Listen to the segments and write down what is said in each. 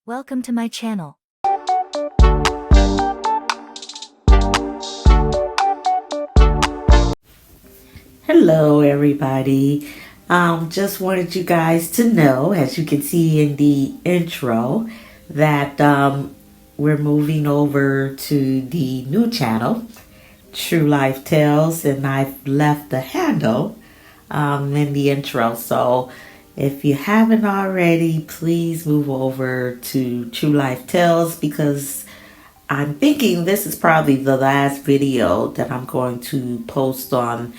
Welcome to my channel. Hello everybody. Just wanted you guys to know, as you can see in the intro, that we're moving over to the new channel, Tru Life Tales, and I've left the handle in the intro. So if you haven't already, please move over to Tru Life Tales, because I'm thinking this is probably the last video that I'm going to post on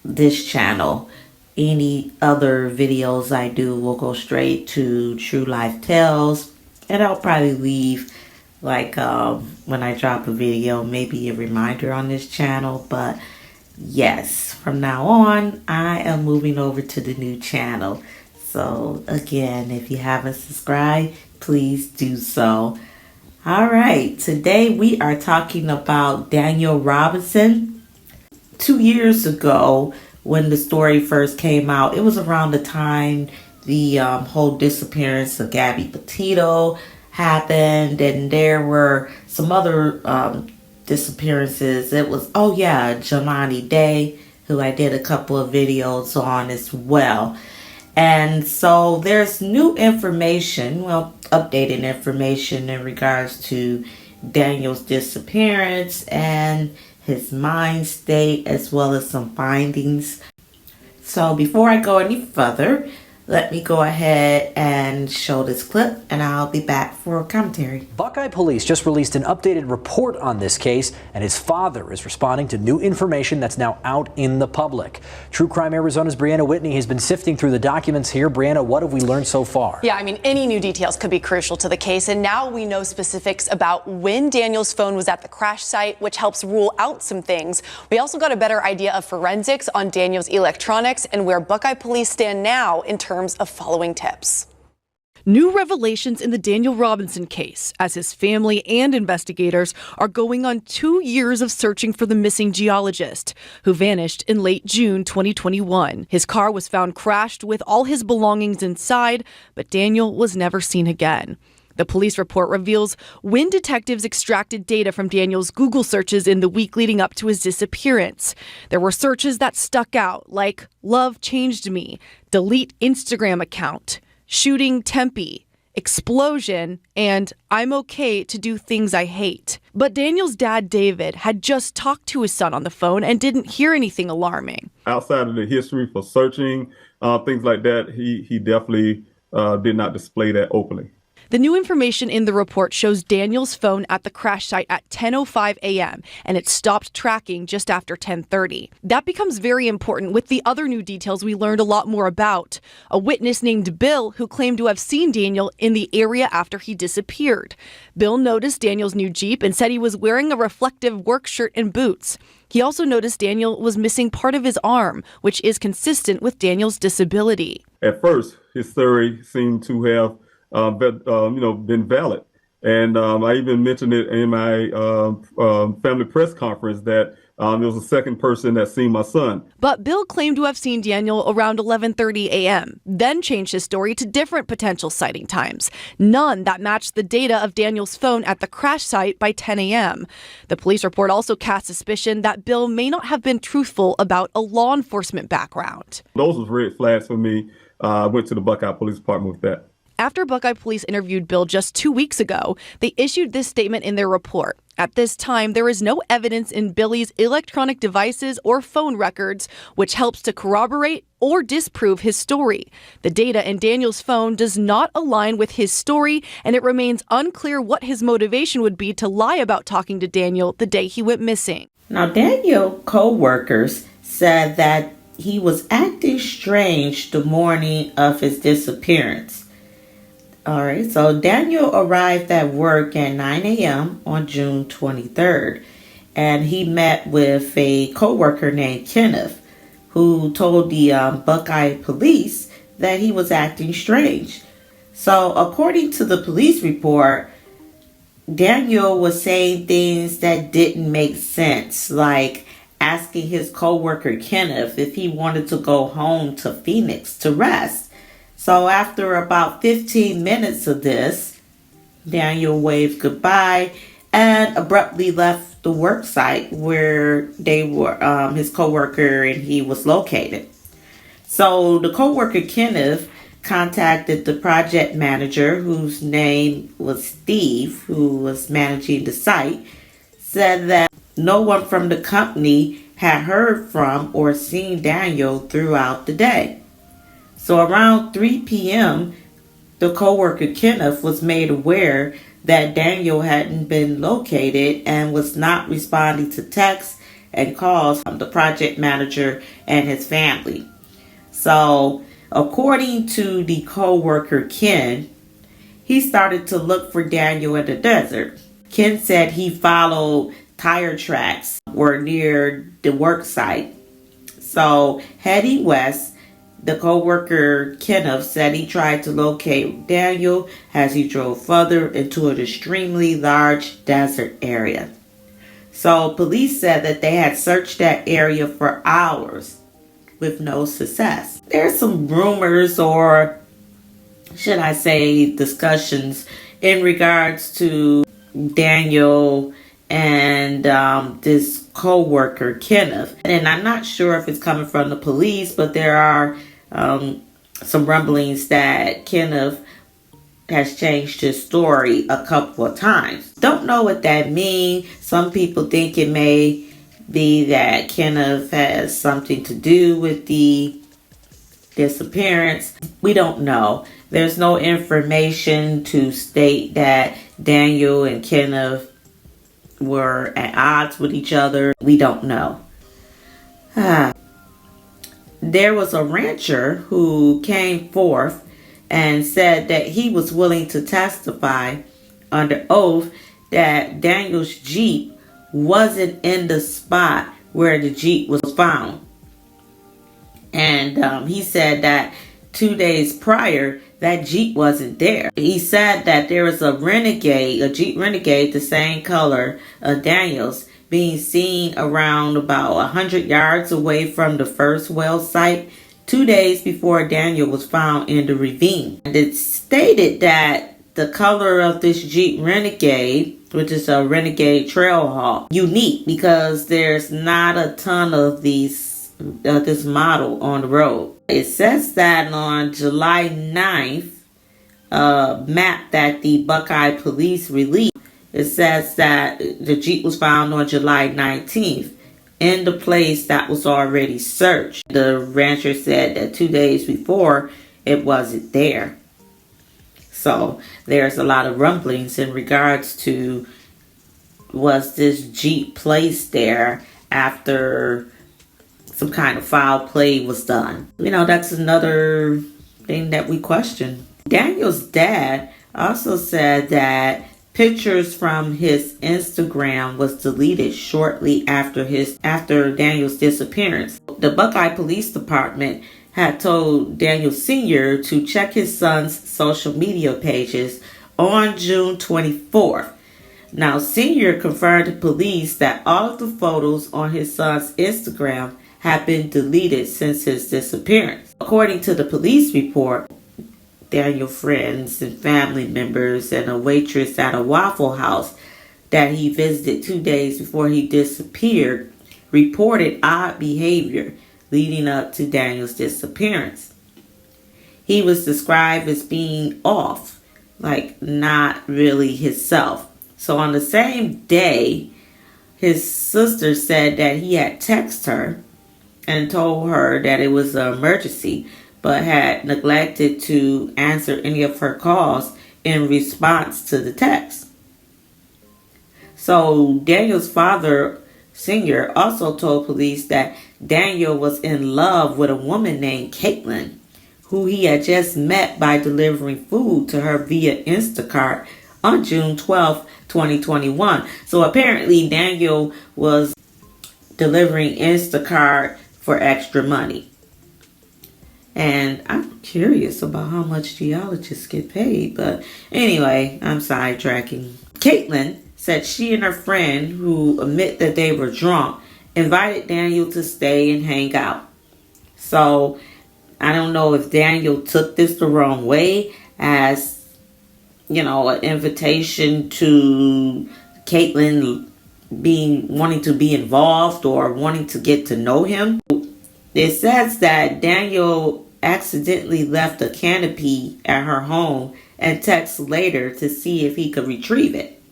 this channel. Any other videos I do will go straight to Tru Life Tales, and I'll probably leave like when I drop a video, maybe a reminder on this channel. But yes, from now on I am moving over to the new channel. So again, if you haven't subscribed, please do so. All right, today we are talking about Daniel Robinson. 2 years ago, when the story first came out, it was around the time the whole disappearance of Gabby Petito happened, and there were some other disappearances. It was, oh yeah, Jelani Day, who I did a couple of videos on as well. And so there's new information, well, updated information in regards to Daniel's disappearance and his mind state, as well as some findings. So before I go any further, let me go ahead and show this clip, and I'll be back for commentary. Buckeye police just released an updated report on this case, and his father is responding to new information that's now out in the public. True Crime Arizona's Brianna Whitney has been sifting through the documents here. Brianna, what have we learned so far? Yeah, I mean, any new details could be crucial to the case, and now we know specifics about when Daniel's phone was at the crash site, which helps rule out some things. We also got a better idea of forensics on Daniel's electronics and where Buckeye police stand now in terms of following tips. New revelations in the Daniel Robinson case, as his family and investigators are going on 2 years of searching for the missing geologist, who vanished in late June 2021. His car was found crashed with all his belongings inside, but Daniel was never seen again. The police report reveals when detectives extracted data from Daniel's Google searches in the week leading up to his disappearance. There were searches that stuck out, like "Love changed me," "delete Instagram account," "shooting Tempe," "explosion," and "I'm okay to do things I hate." But Daniel's dad, David, had just talked to his son on the phone and didn't hear anything alarming. Outside of the history for searching, things like that, he definitely did not display that openly. The new information in the report shows Daniel's phone at the crash site at 10:05 a.m. and it stopped tracking just after 10:30. That becomes very important with the other new details we learned a lot more about. A witness named Bill, who claimed to have seen Daniel in the area after he disappeared. Bill noticed Daniel's new Jeep and said he was wearing a reflective work shirt and boots. He also noticed Daniel was missing part of his arm, which is consistent with Daniel's disability. At first, his theory seemed to have been valid. And I even mentioned it in my family press conference that there was a second person that seen my son. But Bill claimed to have seen Daniel around 11:30 a.m., then changed his story to different potential sighting times, none that matched the data of Daniel's phone at the crash site by 10 a.m. The police report also cast suspicion that Bill may not have been truthful about a law enforcement background. Those was red flags for me. I went to the Buckeye Police Department with that. After Buckeye police interviewed Bill just 2 weeks ago, they issued this statement in their report. At this time, there is no evidence in Billy's electronic devices or phone records, which helps to corroborate or disprove his story. The data in Daniel's phone does not align with his story, and it remains unclear what his motivation would be to lie about talking to Daniel the day he went missing. Now, Daniel co-workers said that he was acting strange the morning of his disappearance. All right, so Daniel arrived at work at 9 a.m. on June 23rd, and he met with a coworker named Kenneth, who told the Buckeye police that he was acting strange. So according to the police report, Daniel was saying things that didn't make sense, like asking his coworker Kenneth if he wanted to go home to Phoenix to rest. So after about 15 minutes of this, Daniel waved goodbye and abruptly left the work site where they were, his coworker and he was located. So the coworker Kenneth contacted the project manager, whose name was Steve, who was managing the site, said that no one from the company had heard from or seen Daniel throughout the day. So around 3 p.m., the coworker Kenneth was made aware that Daniel hadn't been located and was not responding to texts and calls from the project manager and his family. So, according to the co-worker Ken, he started to look for Daniel in the desert. Ken said he followed tire tracks were near the work site. So, heading west, the co-worker Kenneth said he tried to locate Daniel as he drove further into an extremely large desert area. So, police said that they had searched that area for hours with no success. There's some rumors, or should I say discussions, in regards to Daniel and this co-worker Kenneth. And I'm not sure if it's coming from the police, but there are some rumblings that Kenneth has changed his story a couple of times. Don't know what that means. Some people think it may be that Kenneth has something to do with the disappearance. We don't know. There's no information to state that Daniel and Kenneth were at odds with each other. We don't know. There was a rancher who came forth and said that he was willing to testify under oath that Daniel's Jeep wasn't in the spot where the Jeep was found. And he said that 2 days prior, that Jeep wasn't there. He said that there was a Jeep Renegade, the same color of Daniel's, being seen around about 100 yards away from the first well site 2 days before Daniel was found in the ravine. And it stated that the color of this Jeep Renegade, which is a Renegade Trailhawk, unique because there's not a ton of this model on the road. It says that on July 9th, map that the Buckeye Police released, it says that the Jeep was found on July 19th in the place that was already searched. The rancher said that 2 days before, it wasn't there. So there's a lot of rumblings in regards to, was this Jeep placed there after some kind of foul play was done? You know, that's another thing that we question. Daniel's dad also said that pictures from his Instagram was deleted shortly after Daniel's disappearance. The Buckeye Police Department had told Daniel Sr. to check his son's social media pages on June 24th. Now, Sr. confirmed to police that all of the photos on his son's Instagram had been deleted since his disappearance. According to the police report, Daniel's friends and family members and a waitress at a Waffle House that he visited 2 days before he disappeared reported odd behavior leading up to Daniel's disappearance. He was described as being off, like not really himself. So on the same day, his sister said that he had texted her and told her that it was an emergency, but had neglected to answer any of her calls in response to the text. So Daniel's father, Sr., also told police that Daniel was in love with a woman named Caitlin, who he had just met by delivering food to her via Instacart on June 12th, 2021. So apparently Daniel was delivering Instacart for extra money. And I'm curious about how much geologists get paid. But anyway, I'm sidetracking. Caitlin said she and her friend, who admit that they were drunk, invited Daniel to stay and hang out. So I don't know if Daniel took this the wrong way, as an invitation to Caitlyn wanting to be involved or wanting to get to know him. It says that Daniel accidentally left a canopy at her home and texted later to see if he could retrieve it.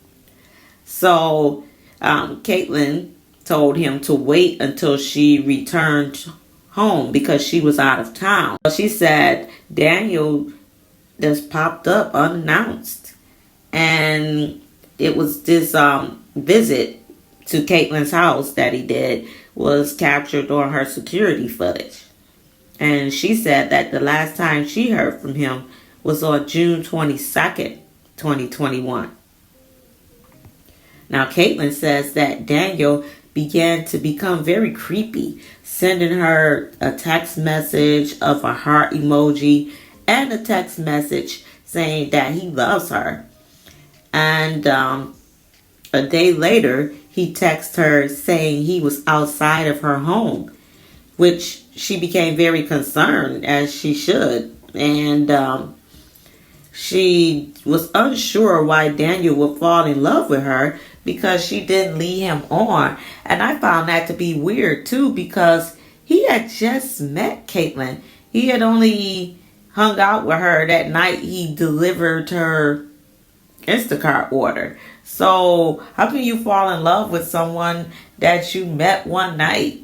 So Caitlyn told him to wait until she returned home because she was out of town. She said Daniel just popped up unannounced, and it was this visit to Caitlyn's house that he did was captured on her security footage. And she said that the last time she heard from him was on June 22nd, 2021. Now, Caitlyn says that Daniel began to become very creepy, sending her a text message of a heart emoji and a text message saying that he loves her. And a day later, he texted her saying he was outside of her home, which she became very concerned, as she should. And she was unsure why Daniel would fall in love with her because she didn't lead him on. And I found that to be weird too, because he had just met Caitlyn. He had only hung out with her that night he delivered her Instacart order. So how can you fall in love with someone that you met one night?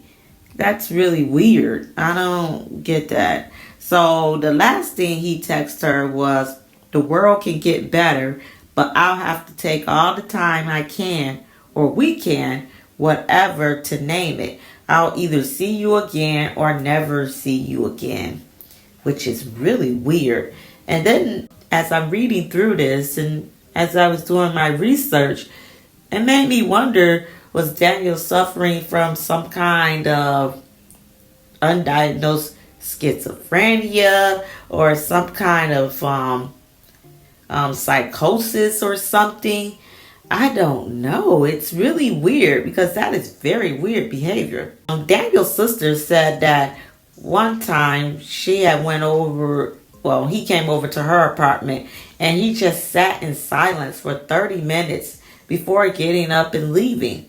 That's really weird. I don't get that. So the last thing he texted her was, "The world can get better, but I'll have to take all the time I can, or we can, whatever to name it. I'll either see you again or never see you again," which is really weird. And then as I'm reading through this and as I was doing my research, it made me wonder, was Daniel suffering from some kind of undiagnosed schizophrenia or some kind of psychosis or something? I don't know. It's really weird because that is very weird behavior. Daniel's sister said that one time she had he came over to her apartment and he just sat in silence for 30 minutes before getting up and leaving.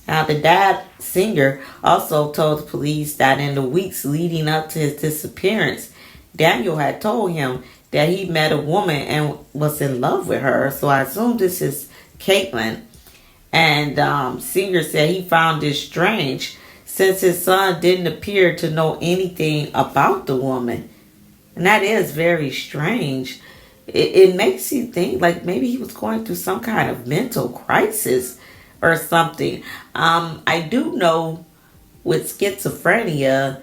Now, the dad singer also told the police that in the weeks leading up to his disappearance, Daniel had told him that he met a woman and was in love with her. So I assume this is Caitlyn. And singer said he found this strange since his son didn't appear to know anything about the woman. And that is very strange. It makes you think like maybe he was going through some kind of mental crisis or something. I do know with schizophrenia,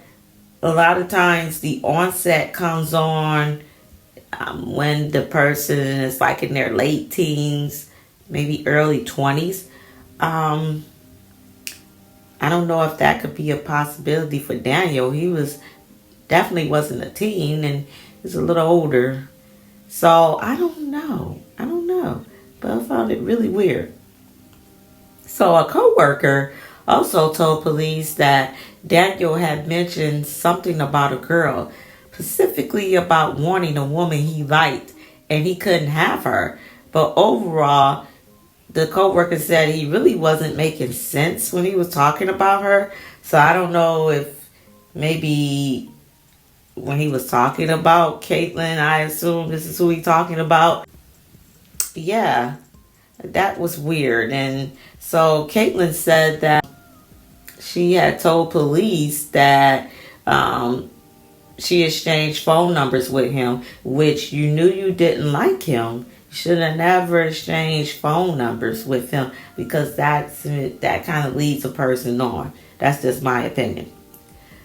a lot of times the onset comes on when the person is like in their late teens, maybe early 20s. I don't know if that could be a possibility for Daniel. He definitely wasn't a teen and he's a little older. So I don't know. But I found it really weird. So a co-worker also told police that Daniel had mentioned something about a girl, specifically about wanting a woman he liked and he couldn't have her. But overall, the co-worker said he really wasn't making sense when he was talking about her. So I don't know if maybe when he was talking about Caitlyn, I assume this is who he's talking about. Yeah, that was weird. And so Caitlyn said that she had told police that she exchanged phone numbers with him, which you knew you didn't like him. You should have never exchanged phone numbers with him because that kind of leads a person on. That's just my opinion.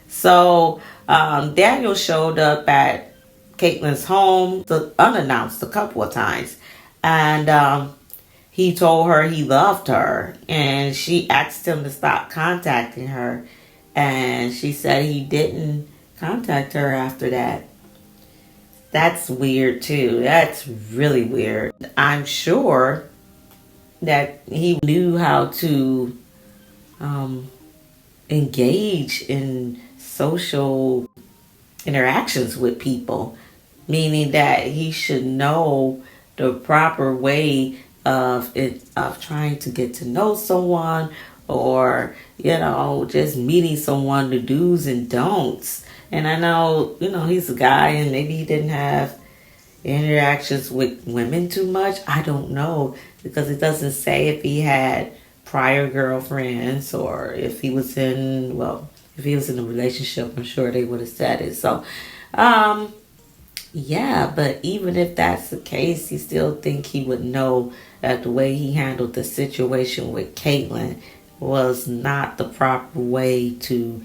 So Daniel showed up at Caitlyn's home unannounced a couple of times. And he told her he loved her. And she asked him to stop contacting her. And she said he didn't contact her after that. That's weird too. That's really weird. I'm sure that he knew how to engage in social interactions with people, meaning that he should know the proper way of trying to get to know someone, or just meeting someone, the do's and don'ts. And I know he's a guy, and maybe he didn't have interactions with women too much. I don't know, because it doesn't say if he had prior girlfriends, or if he was in a relationship. I'm sure they would have said it. So yeah, but even if that's the case, you still think he would know that the way he handled the situation with Caitlyn was not the proper way to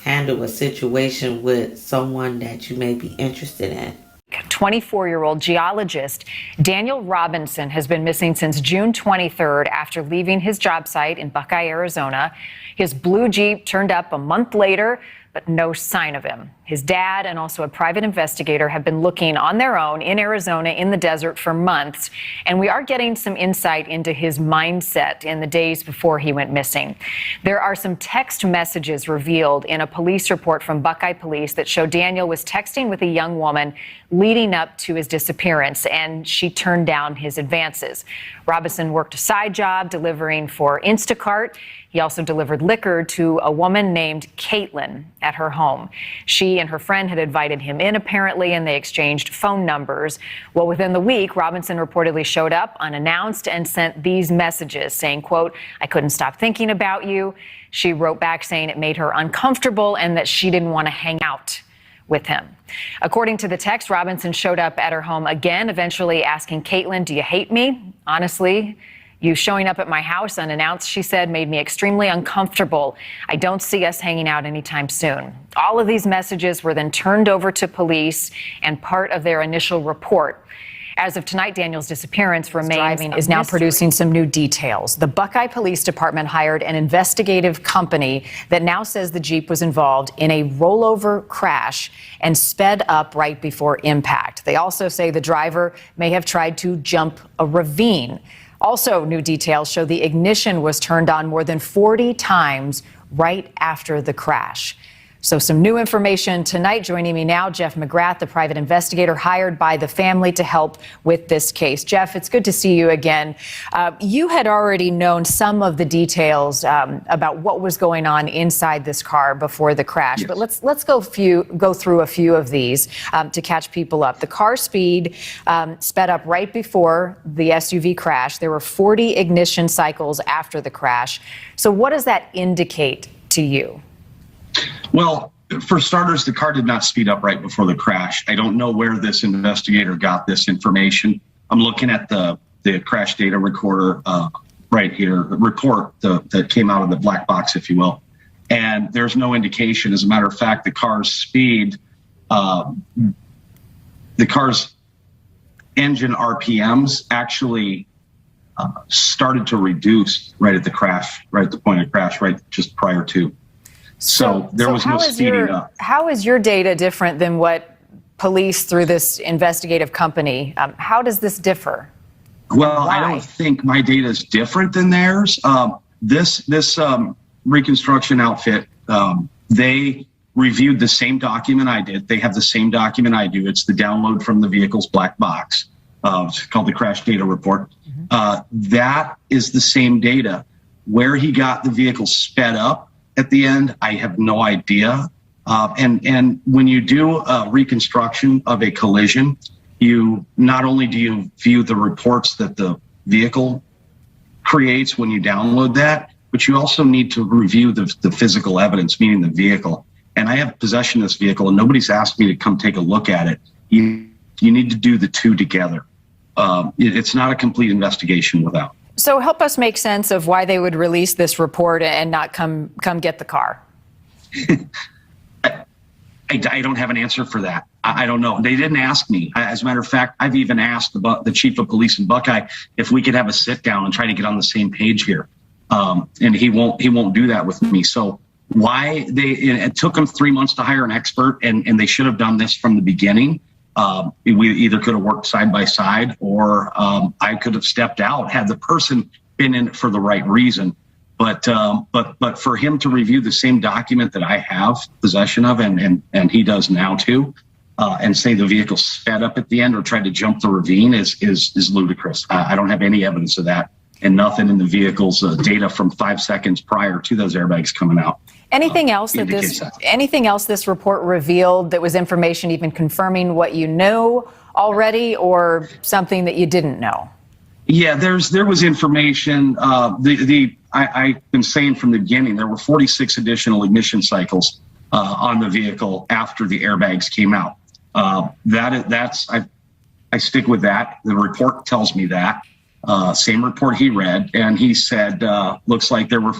handle a situation with someone that you may be interested in. 24-year-old geologist Daniel Robinson has been missing since June 23rd after leaving his job site in Buckeye, Arizona. His blue Jeep turned up a month later, but no sign of him. His dad and also a private investigator have been looking on their own in Arizona in the desert for months, and we are getting some insight into his mindset in the days before he went missing. There are some text messages revealed in a police report from Buckeye Police that show Daniel was texting with a young woman leading up to his disappearance, and she turned down his advances. Robinson worked a side job delivering for Instacart. He also delivered liquor to a woman named Caitlyn at her home. She and her friend had invited him in, apparently, and they exchanged phone numbers. Well, within the week, Robinson reportedly showed up unannounced and sent these messages saying, quote, "I couldn't stop thinking about you." She wrote back saying it made her uncomfortable and that she didn't want to hang out with him. According to the text, Robinson showed up at her home again, eventually asking Caitlyn, "Do you hate me? Honestly, you showing up at my house unannounced," she said, "made me extremely uncomfortable. I don't see us hanging out anytime soon." All of these messages were then turned over to police and part of their initial report. As of tonight, Daniel's disappearance is now producing some new details. The Buckeye Police Department hired an investigative company that now says the Jeep was involved in a rollover crash and sped up right before impact. They also say the driver may have tried to jump a ravine. Also, new details show the ignition was turned on more than 40 times right after the crash. So some new information tonight. Joining me now, Jeff McGrath, the private investigator hired by the family to help with this case. Jeff, it's good to see you again. You had already known some of the details about what was going on inside this car before the crash, yes. But let's go through a few of these to catch people up. The car sped up right before the SUV crash. There were 40 ignition cycles after the crash. So what does that indicate to you? Well, for starters, the car did not speed up right before the crash. I don't know where this investigator got this information. I'm looking at the crash data recorder right here, the report that came out of the black box, if you will. And there's no indication. As a matter of fact, the car's speed, the car's engine RPMs actually started to reduce right at the crash, right at the point of crash, right just prior to. So there was no speeding up. How is your data different than what police through this investigative company? How does this differ? Well, why? I don't think my data is different than theirs. This reconstruction outfit, they reviewed the same document I did. They have the same document I do. It's the download from the vehicle's black box. It's called the crash data report. That is the same data. Where he got the vehicle sped up at the end, I have no idea. And when you do a reconstruction of a collision, you not only do you view the reports that the vehicle creates when you download that, but you also need to review the physical evidence, meaning the vehicle. And I have possession of this vehicle, and nobody's asked me to come take a look at it. You need to do the two together. It's not a complete investigation without. So help us make sense of why they would release this report and not come get the car. I don't have an answer for that. I don't know. They didn't ask me. As a matter of fact, I've even asked the chief of police in Buckeye if we could have a sit down and try to get on the same page here. And he won't do that with me. So why it took them 3 months to hire an expert, and they should have done this from the beginning. We either could have worked side by side, or I could have stepped out had the person been in it for the right reason. But for him to review the same document that I have possession of, and he does now too, and say the vehicle sped up at the end or tried to jump the ravine is ludicrous. I don't have any evidence of that, and nothing in the vehicle's data from 5 seconds prior to those airbags coming out. Anything else this report revealed that was information even confirming what you know already, or something that you didn't know? Yeah, there was information. I've been saying from the beginning there were 46 additional ignition cycles on the vehicle after the airbags came out. I stick with that. The report tells me that. Same report he read, and he said looks like there were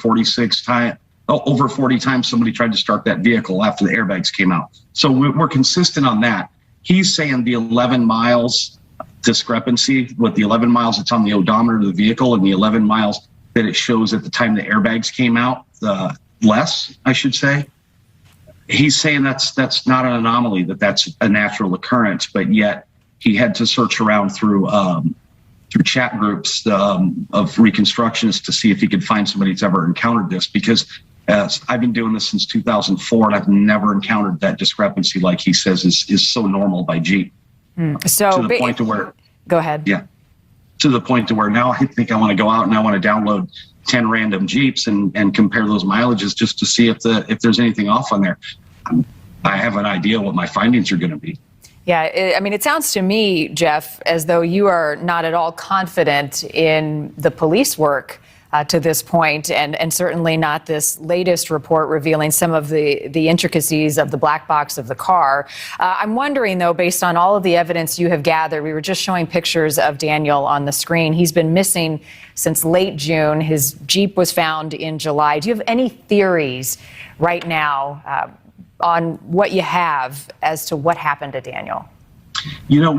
over 40 times somebody tried to start that vehicle after the airbags came out. So we're consistent on that. He's saying the 11 miles discrepancy with the 11 miles that's on the odometer of the vehicle and the 11 miles that it shows at the time the airbags came out, less, I should say. He's saying that's not an anomaly, that's a natural occurrence, but yet he had to search around through chat groups of reconstructionists to see if he could find somebody that's ever encountered this, because I've been doing this since 2004 and I've never encountered that discrepancy like he says is so normal by Jeep. So to the point to where, go ahead. Yeah, to the point to where now I think I want to go out and I want to download 10 random Jeeps and compare those mileages just to see if there's anything off on there. I have an idea what my findings are going to be. Yeah, it sounds to me, Jeff, as though you are not at all confident in the police work to this point, and certainly not this latest report revealing some of the intricacies of the black box of the car. I'm wondering, though, based on all of the evidence you have gathered, we were just showing pictures of Daniel on the screen. He's been missing since late June. His Jeep was found in July. Do you have any theories right now on what you have as to what happened to Daniel? You know,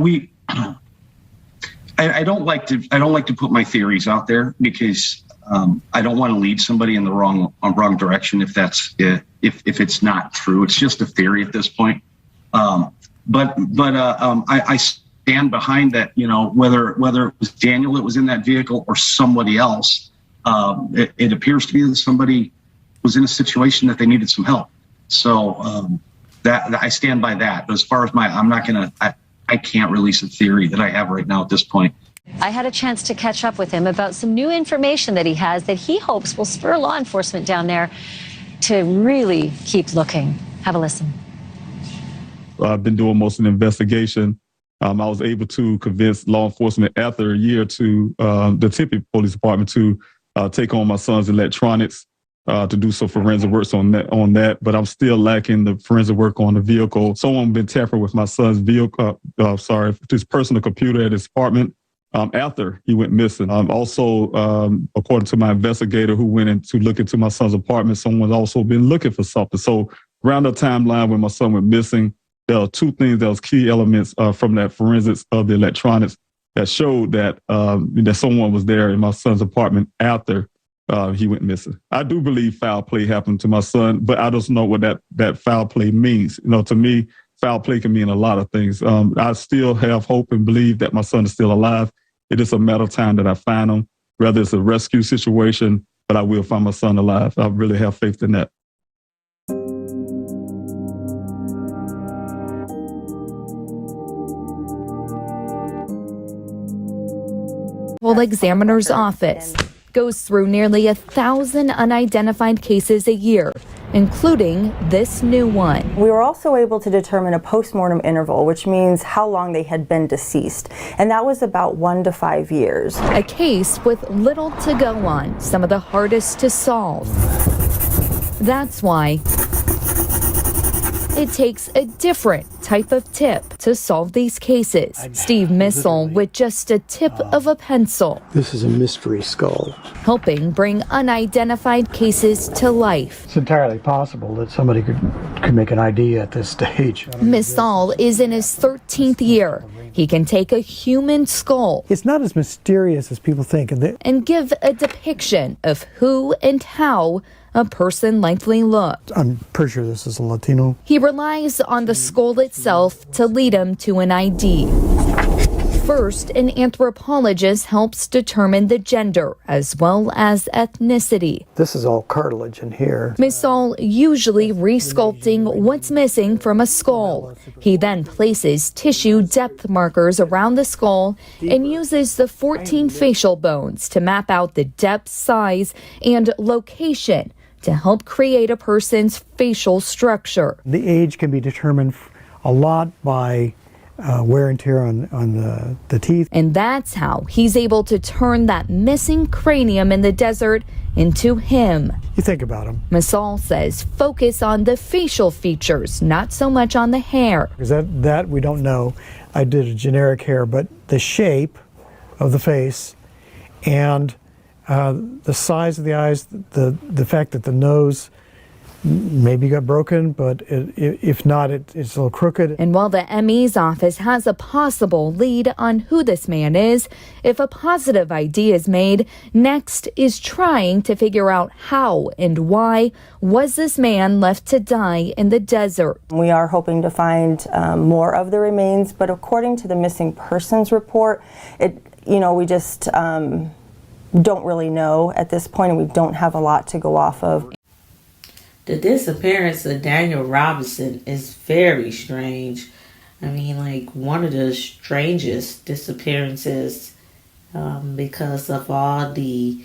I don't like to put my theories out there because I don't want to lead somebody in the wrong direction if it's not true. It's just a theory at this point. But I stand behind that. You know, whether it was Daniel that was in that vehicle or somebody else, it appears to be that somebody was in a situation that they needed some help. So that I stand by that. But as far as I can't release a theory that I have right now at this point. I had a chance to catch up with him about some new information that he has that he hopes will spur law enforcement down there to really keep looking. Have a listen. I've been doing most of the investigation. I was able to convince law enforcement after a year to the Tempe Police Department to take on my son's electronics to do some forensic work on that. But I'm still lacking the forensic work on the vehicle. Someone been tampering with my son's vehicle, his personal computer at his apartment. After he went missing. Also, according to my investigator who went in to look into my son's apartment, someone's also been looking for something. So around the timeline when my son went missing, there are two things that was key elements from that forensics of the electronics that showed that someone was there in my son's apartment after he went missing. I do believe foul play happened to my son, but I don't know what that foul play means. You know, to me, foul play can mean a lot of things. I still have hope and believe that my son is still alive. It is a matter of time that I find him, whether it's a rescue situation, but I will find my son alive. I really have faith in that. Examiner's office goes through nearly 1,000 unidentified cases a year, including this new one. We were also able to determine a postmortem interval, which means how long they had been deceased, and that was about 1 to 5 years. A case with little to go on, some of the hardest to solve. That's why it takes a different type of tip to solve these cases. Steve Missel with just a tip of a pencil. This is a mystery skull. Helping bring unidentified cases to life. It's entirely possible that somebody could make an ID at this stage. Missel is in his 13th year. He can take a human skull. It's not as mysterious as people think. And give a depiction of who and how a person likely looked. I'm pretty sure this is a Latino. He relies on the skull itself to lead him to an ID. First, an anthropologist helps determine the gender as well as ethnicity. This is all cartilage in here. Misal usually resculpting what's missing from a skull. He then places tissue depth markers around the skull and uses the 14 facial bones to map out the depth, size, and location to help create a person's facial structure. The age can be determined a lot by wear and tear on the teeth. And that's how he's able to turn that missing cranium in the desert into him. You think about him. Masal says focus on the facial features, not so much on the hair. Because that we don't know. I did a generic hair, but the shape of the face and the size of the eyes, the fact that the nose maybe got broken, but if not, it's a little crooked. And while the ME's office has a possible lead on who this man is, if a positive ID is made, next is trying to figure out how and why was this man left to die in the desert. We are hoping to find more of the remains, but according to the missing persons report, we just don't really know at this point, and we don't have a lot to go off of. The disappearance of Daniel Robinson is very strange. I mean, like one of the strangest disappearances because of all the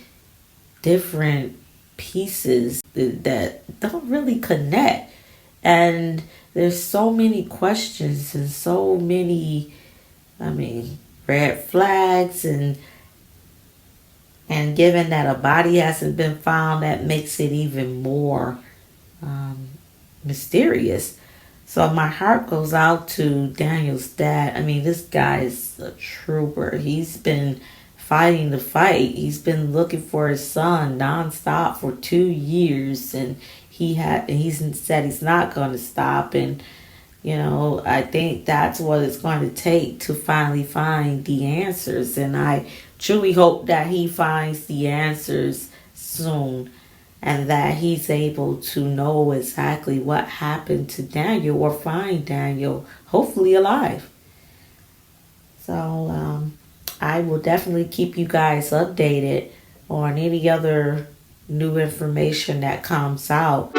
different pieces that don't really connect. And there's so many questions and so many, red flags, and given that a body hasn't been found, that makes it even more mysterious. So my heart goes out to Daniel's dad. I mean, this guy is a trooper. He's been fighting the fight. He's been looking for his son nonstop for 2 years, and he's said he's not going to stop. And I think that's what it's going to take to finally find the answers. And I truly hope that he finds the answers soon, and that he's able to know exactly what happened to Daniel, or find Daniel, hopefully alive. So I will definitely keep you guys updated on any other new information that comes out.